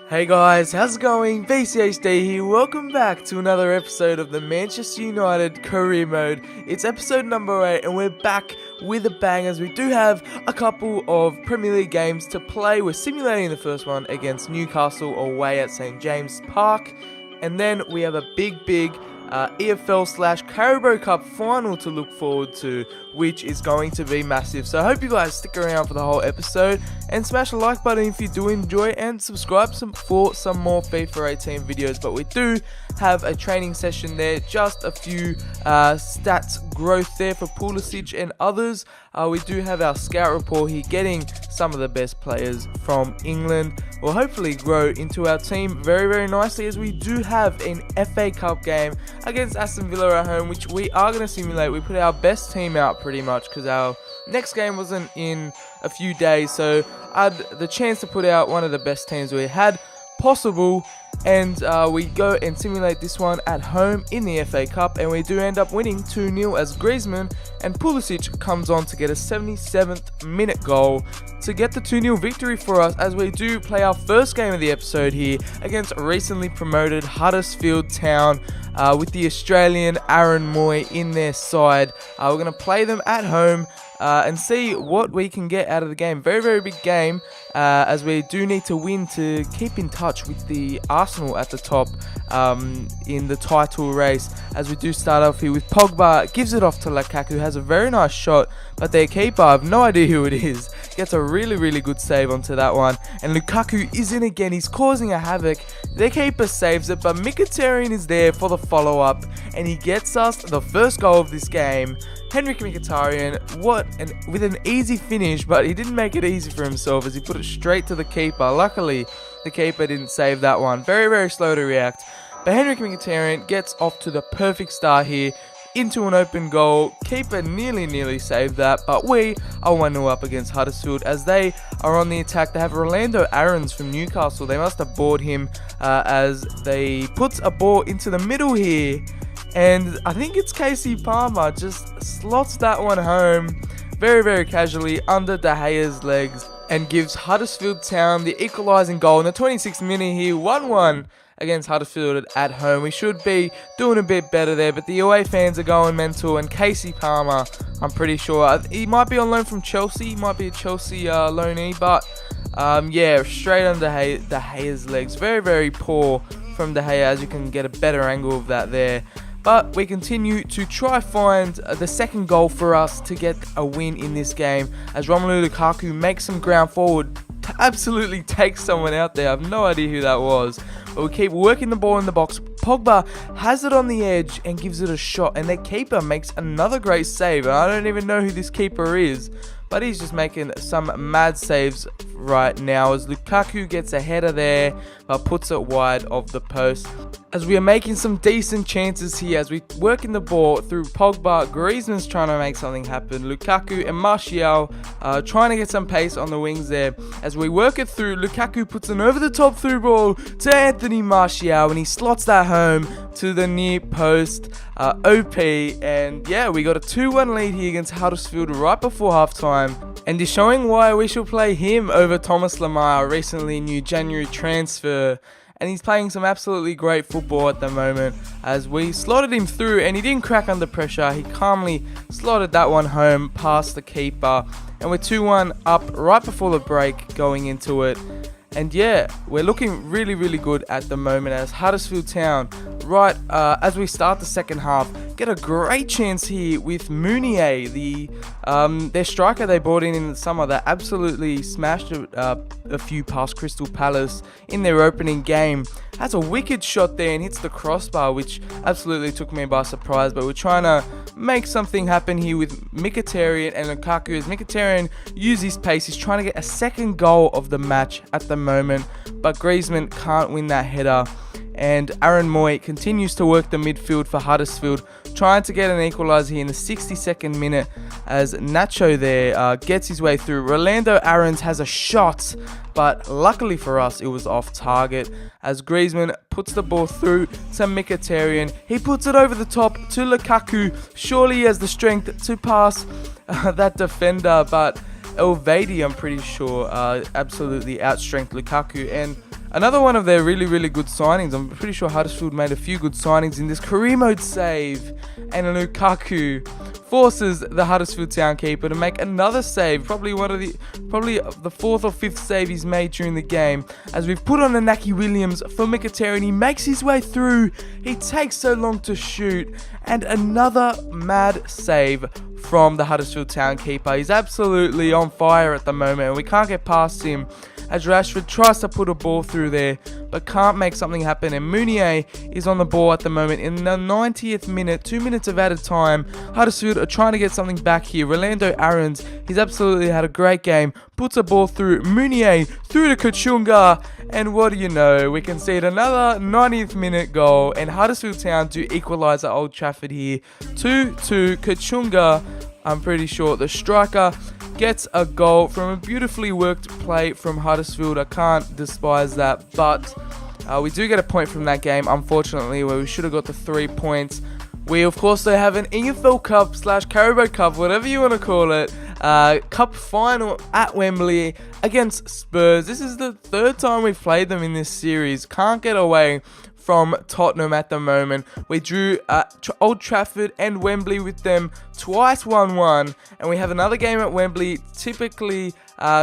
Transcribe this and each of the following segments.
Hey guys, how's it going? VCHD here. Welcome back to another episode of the Manchester United Career Mode. It's episode number 8 and we're back with a bang as we do have a couple of Premier League games to play. We're simulating the first one against Newcastle away at St James Park. And then we have a big EFL/Carabao Cup final to look forward to, which is going to be massive. So I hope you guys stick around for the whole episode and smash the like button if you do enjoy, and subscribe for some more FIFA 18 videos. But we do have a training session there, just a few stats growth there for Pulisic and others. We do have our scout report here, getting some of the best players from England. Will hopefully grow into our team very nicely, as we do have an FA Cup game against Aston Villa at home, which we are going to simulate. We put our best team out pretty much because our next game wasn't in a few days, so I had the chance to put out one of the best teams we had possible, and we go and simulate this one at home in the FA Cup, and we do end up winning 2-0 as Griezmann and Pulisic comes on to get a 77th minute goal to get the 2-0 victory for us, as we do play our first game of the episode here against recently promoted Huddersfield Town with the Australian Aaron Moy in their side. We're going to play them at home and see what we can get out of the game. Very big game, as we do need to win to keep in touch with the Arsenal at the top in the title race, as we do start off here with Pogba. Gives it off to Lukaku, who has a very nice shot, but their keeper, I have no idea who it is, gets a really good save onto that one, and Lukaku is in again. He's causing a havoc. Their keeper saves it, but Mkhitaryan is there for the follow-up, and he gets us the first goal of this game. Henrik Mkhitaryan, with an easy finish, but he didn't make it easy for himself as he put it straight to the keeper. Luckily, the keeper didn't save that one. Very slow to react. But Henrik Mkhitaryan gets off to the perfect start here, into an open goal. Keeper nearly saved that, but we are 1-0 up against Huddersfield as they are on the attack. They have Rolando Aarons from Newcastle. They must have bored him as they puts a ball into the middle here, and I think it's Casey Palmer just slots that one home very casually under De Gea's legs, and gives Huddersfield Town the equalising goal in the 26th minute here. 1-1 against Huddersfield at home. We should be doing a bit better there, but the away fans are going mental, and Casey Palmer, I'm pretty sure he might be on loan from Chelsea. He might be a Chelsea loanee, but yeah, straight under De Gea's legs. Very poor from De Gea, as you can get a better angle of that there. But we continue to try find the second goal for us to get a win in this game, as Romelu Lukaku makes some ground forward to absolutely take someone out there. I have no idea who that was, but we keep working the ball in the box. Pogba has it on the edge and gives it a shot, and their keeper makes another great save. And I don't even know who this keeper is, but he's just making some mad saves right now, as Lukaku gets a header there but puts it wide of the post. As we are making some decent chances here, as we work in the ball through Pogba. Griezmann's trying to make something happen. Lukaku and Martial trying to get some pace on the wings there. As we work it through, Lukaku puts an over the top through ball to Anthony Martial, and he slots that home to the near post. OP, and yeah, we got a 2-1 lead here against Huddersfield right before halftime, and is showing why we should play him over Thomas Lemar, recently new January transfer. And he's playing some absolutely great football at the moment, as we slotted him through and he didn't crack under pressure. He calmly slotted that one home past the keeper, and we're 2-1 up right before the break going into it. And yeah, we're looking really good at the moment, as Huddersfield Town, right as we start the second half, get a great chance here with Mounier, their striker they brought in the summer, that absolutely smashed a few past Crystal Palace in their opening game. Has a wicked shot there and hits the crossbar, which absolutely took me by surprise. But we're trying to make something happen here with Mkhitaryan and Lukaku, as Mkhitaryan uses his pace. He's trying to get a second goal of the match at the moment, but Griezmann can't win that header. And Aaron Moy continues to work the midfield for Huddersfield, trying to get an equaliser here in the 62nd minute, as Nacho there gets his way through. Rolando Aarons has a shot, but luckily for us, it was off target, as Griezmann puts the ball through to Mkhitaryan. He puts it over the top to Lukaku. Surely he has the strength to pass that defender, but Elvedi, I'm pretty sure, absolutely outstrengthed Lukaku, and Another one of their really good signings. I'm pretty sure Huddersfield made a few good signings in this career mode save. And Lukaku forces the Huddersfield Town keeper to make another save. Probably the fourth or fifth save he's made during the game. As we've put on Inaki Williams for Mkhitaryan. He makes his way through. He takes so long to shoot. And another mad save from the Huddersfield Town keeper. He's absolutely on fire at the moment, and we can't get past him as Rashford tries to put a ball through there but can't make something happen. And Mounier is on the ball at the moment in the 90th minute, 2 minutes of added time. Huddersfield are trying to get something back here. Rolando Aarons, he's absolutely had a great game, puts a ball through. Mounier through to Kachunga, and what do you know, we concede another 90th minute goal, and Huddersfield Town do equalise at Old Trafford here. 2-2. Kachunga, I'm pretty sure the striker, gets a goal from a beautifully worked play from Huddersfield. I can't despise that, but we do get a point from that game, unfortunately, where we should have got the 3 points. We, of course, they have an EFL Cup / Carabao Cup, whatever you want to call it, cup final at Wembley against Spurs. This is the third time we've played them in this series. Can't get away from Tottenham at the moment. We drew Old Trafford and Wembley with them twice 1-1, and we have another game at Wembley. Typically,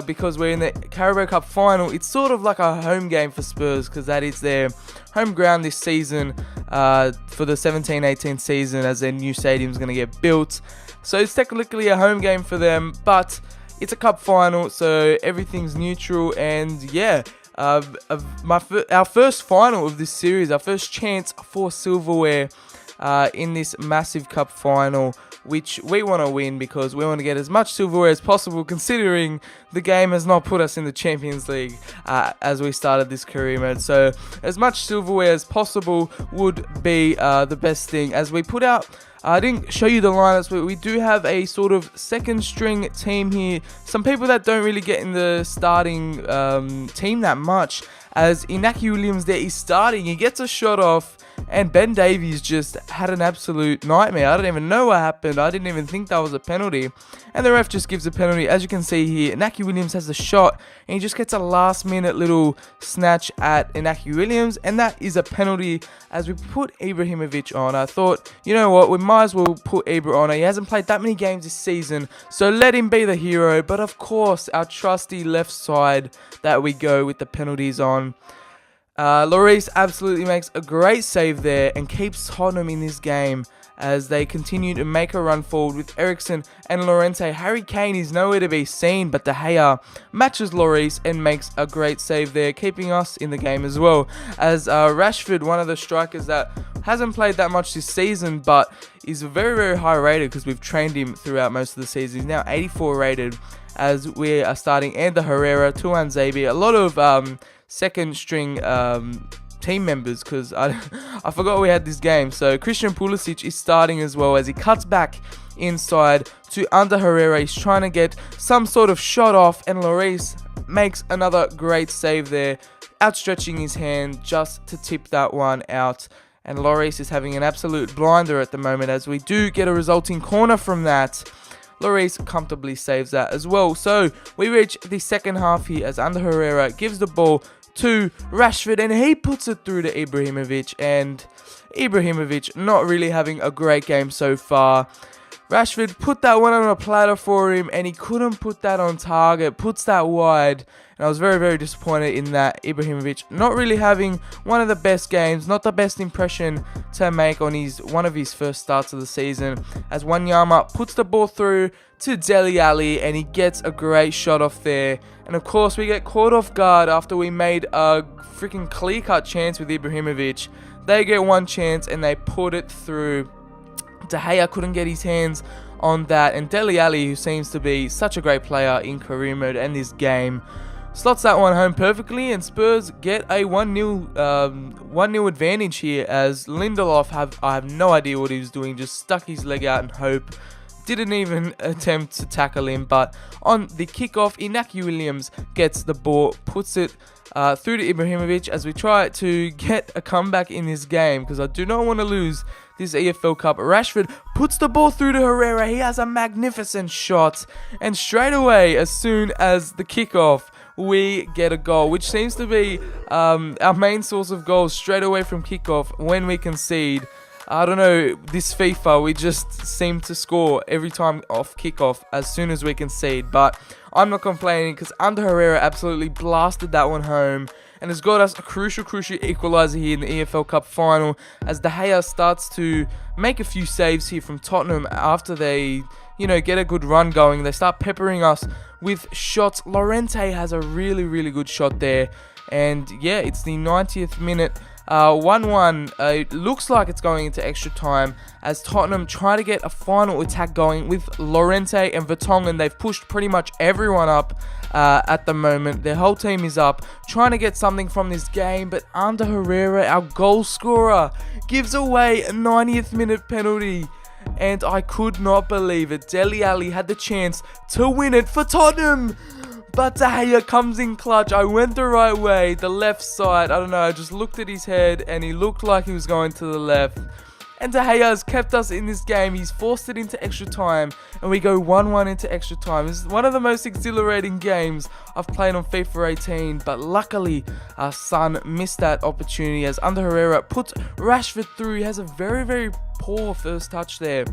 because we're in the Carabao Cup final, it's sort of like a home game for Spurs because that is their home ground this season for the 17-18 season, as their new stadium is going to get built. So it's technically a home game for them, but it's a cup final, so everything's neutral. And yeah, our first final of this series, our first chance for silverwear in this massive cup final, which we want to win because we want to get as much silverware as possible, considering the game has not put us in the Champions League as we started this career mode. So as much silverware as possible would be the best thing. As we put out, I didn't show you the lineups, but we do have a sort of second string team here. Some people that don't really get in the starting team that much, as Inaki Williams there is starting. He gets a shot off, and Ben Davies just had an absolute nightmare. I don't even know what happened. I didn't even think that was a penalty. And the ref just gives a penalty. As you can see here, Inaki Williams has a shot, and he just gets a last-minute little snatch at Inaki Williams, and that is a penalty as we put Ibrahimovic on. I thought, you know what, we might as well put Ibra on. He hasn't played that many games this season, so let him be the hero. But of course, our trusty left side that we go with the penalties on. Lloris absolutely makes a great save there and keeps Tottenham in this game as they continue to make a run forward with Eriksen and Llorente. Harry Kane is nowhere to be seen, but De Gea matches Lloris and makes a great save there, keeping us in the game as well. As Rashford, one of the strikers that hasn't played that much this season, but is very high rated because we've trained him throughout most of the season. He's now 84 rated, as we are starting Ander Herrera, Tuan Zabi, a lot of second string team members, because I forgot we had this game. So Christian Pulisic is starting as well, as he cuts back inside to Ander Herrera. He's trying to get some sort of shot off, and Lloris makes another great save there, outstretching his hand just to tip that one out. And Lloris is having an absolute blinder at the moment, as we do get a resulting corner from that. Lloris comfortably saves that as well. So we reach the second half here as Ander Herrera gives the ball to Rashford, and he puts it through to Ibrahimovic, and Ibrahimovic not really having a great game so far. Rashford put that one on a platter for him, and he couldn't put that on target, puts that wide, and I was very disappointed in that. Ibrahimovic not really having one of the best games, not the best impression to make on one of his first starts of the season, as Wanyama puts the ball through to Dele Alli, and he gets a great shot off there. And of course, we get caught off guard after we made a freaking clear-cut chance with Ibrahimovic. They get one chance, and they put it through. De Gea couldn't get his hands on that, and Dele Alli, who seems to be such a great player in career mode and this game, slots that one home perfectly, and Spurs get a 1-0 advantage here, as Lindelof, I have no idea what he was doing, just stuck his leg out and hope. Didn't even attempt to tackle him, but on the kickoff, Inaki Williams gets the ball, puts it through to Ibrahimovic, as we try to get a comeback in this game, because I do not want to lose this EFL Cup. Rashford puts the ball through to Herrera. He has a magnificent shot, and straight away, as soon as the kickoff, we get a goal, which seems to be our main source of goals straight away from kickoff when we concede. I don't know, this FIFA, we just seem to score every time off kickoff as soon as we concede. But I'm not complaining because Ander Herrera absolutely blasted that one home and has got us a crucial equaliser here in the EFL Cup final as De Gea starts to make a few saves here from Tottenham after they, get a good run going. They start peppering us with shots. Llorente has a really good shot there. And yeah, it's the 90th minute. 1-1. It looks like it's going into extra time as Tottenham try to get a final attack going with Llorente and Vertonghen. They've pushed pretty much everyone up at the moment. Their whole team is up, trying to get something from this game, but Ander Herrera, our goal scorer, gives away a 90th minute penalty. And I could not believe it. Dele Alli had the chance to win it for Tottenham. But De Gea comes in clutch. I went the right way, the left side. I don't know, I just looked at his head and he looked like he was going to the left. And De Gea has kept us in this game. He's forced it into extra time and we go 1-1 into extra time. This is one of the most exhilarating games I've played on FIFA 18. But luckily, our son missed that opportunity as Ander Herrera puts Rashford through. He has a very poor first touch there.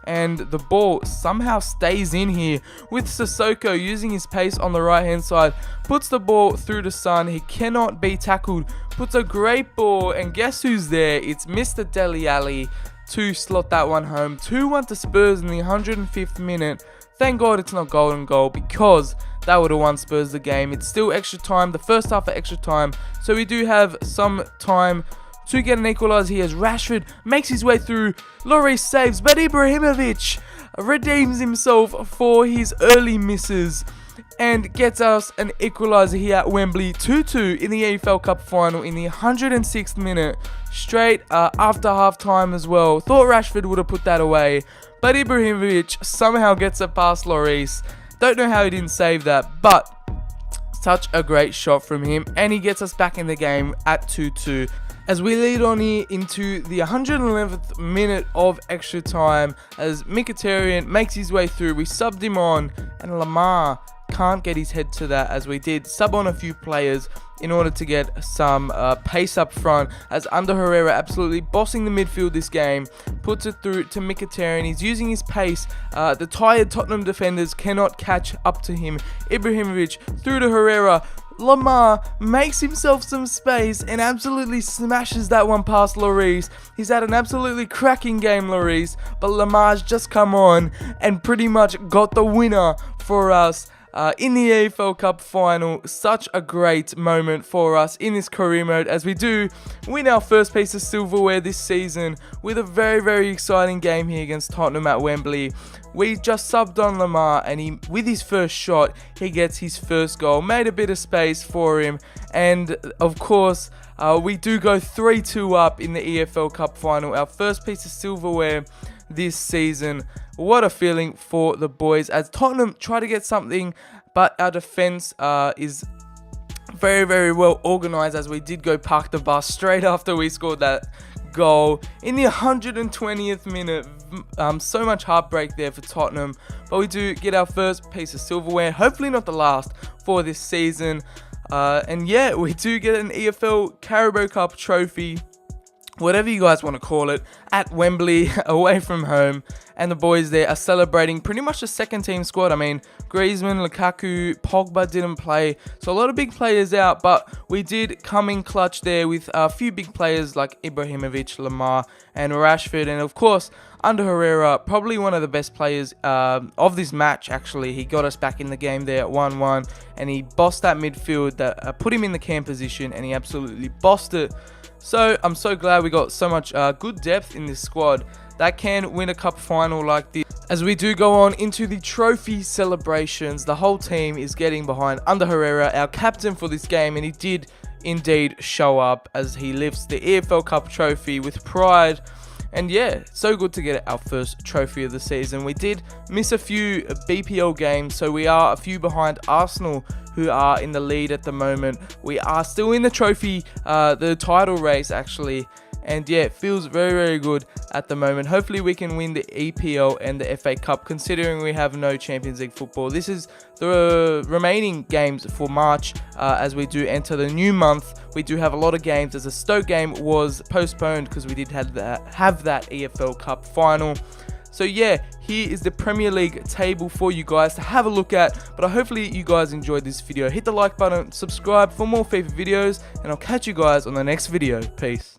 And the ball somehow stays in here with Sissoko using his pace on the right hand side. Puts the ball through to Son. He cannot be tackled. Puts a great ball and guess who's there? It's Mr. Dele Alli to slot that one home. 2-1 to Spurs in the 105th minute. Thank God it's not golden goal because that would have won Spurs the game. It's still extra time, the first half of extra time. So we do have some time to get an equaliser here as Rashford makes his way through. Lloris saves, but Ibrahimovic redeems himself for his early misses and gets us an equaliser here at Wembley. 2-2 in the EFL Cup final in the 106th minute, straight after half time as well. Thought Rashford would have put that away, but Ibrahimovic somehow gets it past Lloris. Don't know how he didn't save that, but such a great shot from him, and he gets us back in the game at 2-2. As we lead on here into the 111th minute of extra time as Mkhitaryan makes his way through. We subbed him on and Lamar can't get his head to that as we did sub on a few players in order to get some pace up front as Ander Herrera absolutely bossing the midfield this game. Puts it through to Mkhitaryan. He's using his pace. The tired Tottenham defenders cannot catch up to him. Ibrahimovic through to Herrera. Lamar makes himself some space and absolutely smashes that one past Lloris. He's had an absolutely cracking game, Lloris, but Lamar's just come on and pretty much got the winner for us in the EFL Cup final. Such a great moment for us in this career mode as we do win our first piece of silverware this season with a very exciting game here against Tottenham at Wembley. We just subbed on Lamar and with his first shot, he gets his first goal. Made a bit of space for him. And of course, we do go 3-2 up in the EFL Cup final. Our first piece of silverware this season. What a feeling for the boys as Tottenham try to get something, but our defense is very well organized as we did go park the bus straight after we scored that goal in the 120th minute. So much heartbreak there for Tottenham, but we do get our first piece of silverware, hopefully not the last for this season. And yeah, we do get an EFL Carabao Cup trophy, whatever you guys want to call it, at Wembley, away from home. And the boys there are celebrating pretty much the second team squad. I mean, Griezmann, Lukaku, Pogba didn't play, so a lot of big players out, but we did come in clutch there with a few big players like Ibrahimovic, Lamar, and Rashford. And of course, Ander Herrera, probably one of the best players of this match, actually. He got us back in the game there at 1-1, and he bossed that midfield, that put him in the cam position, and he absolutely bossed it. So I'm so glad we got so much good depth in this squad that can win a cup final like this. As we do go on into the trophy celebrations, the whole team is getting behind Ander Herrera, our captain for this game, and he did indeed show up as he lifts the EFL Cup trophy with pride. And yeah, so good to get our first trophy of the season. We did miss a few BPL games, so we are a few behind Arsenal, who are in the lead at the moment. We are still in the trophy, the title race actually. and yeah, it feels very, very good at the moment. Hopefully we can win the EPL and the FA Cup, considering we have no Champions League football. This is the remaining games for March as we do enter the new month. We do have a lot of games, as the Stoke game was postponed because we did have that EFL Cup final. So yeah, here is the Premier League table for you guys to have a look at. But hopefully you guys enjoyed this video. Hit the like button, subscribe for more FIFA videos, and I'll catch you guys on the next video. Peace.